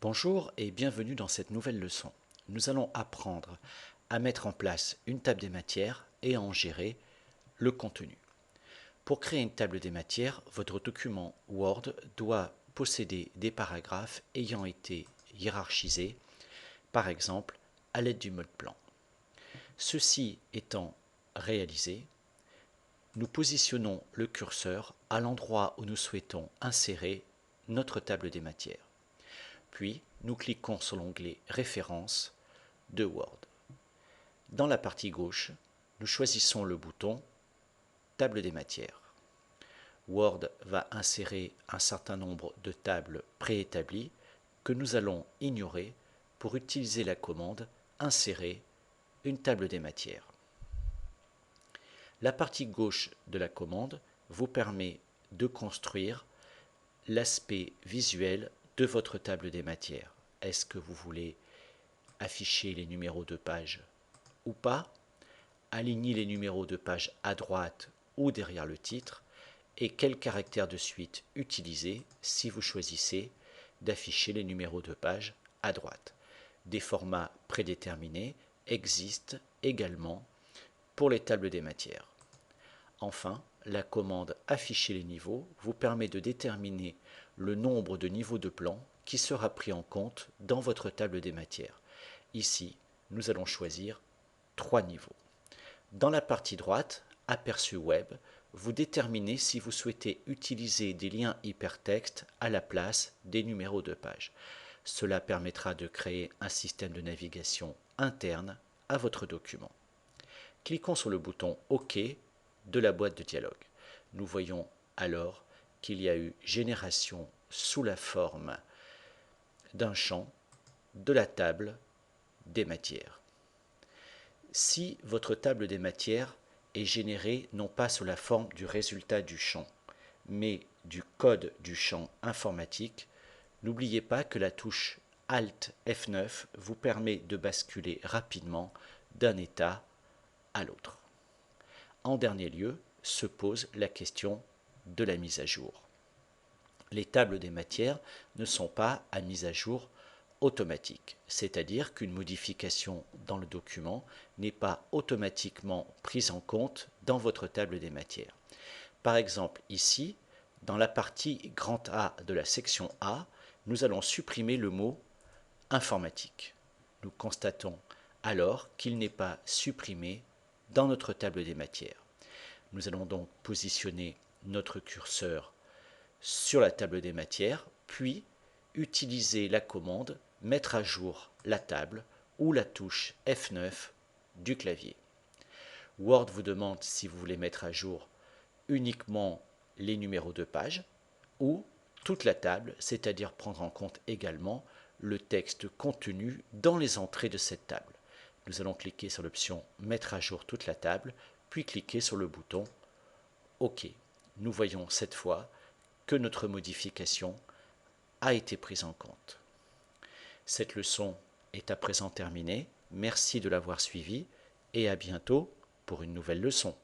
Bonjour et bienvenue dans cette nouvelle leçon. Nous allons apprendre à mettre en place une table des matières et à en gérer le contenu. Pour créer une table des matières, votre document Word doit posséder des paragraphes ayant été hiérarchisés, par exemple à l'aide du mode plan. Ceci étant réalisé, nous positionnons le curseur à l'endroit où nous souhaitons insérer notre table des matières. Puis, nous cliquons sur l'onglet Références de Word. Dans la partie gauche, nous choisissons le bouton Table des matières. Word va insérer un certain nombre de tables préétablies que nous allons ignorer pour utiliser la commande Insérer une table des matières. La partie gauche de la commande vous permet de construire l'aspect visuel de votre table des matières. Est-ce que vous voulez afficher les numéros de page ou pas, aligner les numéros de page à droite ou derrière le titre, et quel caractère de suite utiliser si vous choisissez d'afficher les numéros de page à droite. Des formats prédéterminés existent également pour les tables des matières. Enfin, la commande Afficher les niveaux vous permet de déterminer le nombre de niveaux de plan qui sera pris en compte dans votre table des matières. Ici, nous allons choisir 3 niveaux. Dans la partie droite, Aperçu web, vous déterminez si vous souhaitez utiliser des liens hypertextes à la place des numéros de page. Cela permettra de créer un système de navigation interne à votre document. Cliquons sur le bouton OK de la boîte de dialogue. Nous voyons alors qu'il y a eu génération sous la forme d'un champ de la table des matières. Si votre table des matières est générée non pas sous la forme du résultat du champ, mais du code du champ informatique, n'oubliez pas que la touche Alt F9 vous permet de basculer rapidement d'un état à l'autre. En dernier lieu, se pose la question de la mise à jour. Les tables des matières ne sont pas à mise à jour automatique, c'est-à-dire qu'une modification dans le document n'est pas automatiquement prise en compte dans votre table des matières. Par exemple, ici, dans la partie grand A de la section A, nous allons supprimer le mot informatique. Nous constatons alors qu'il n'est pas supprimé dans notre table des matières. Nous allons donc positionner notre curseur sur la table des matières, puis utiliser la commande Mettre à jour la table ou la touche F9 du clavier. Word vous demande si vous voulez mettre à jour uniquement les numéros de page ou toute la table, c'est-à-dire prendre en compte également le texte contenu dans les entrées de cette table. Nous allons cliquer sur l'option Mettre à jour toute la table, puis cliquer sur le bouton OK. Nous voyons cette fois que notre modification a été prise en compte. Cette leçon est à présent terminée. Merci de l'avoir suivie et à bientôt pour une nouvelle leçon.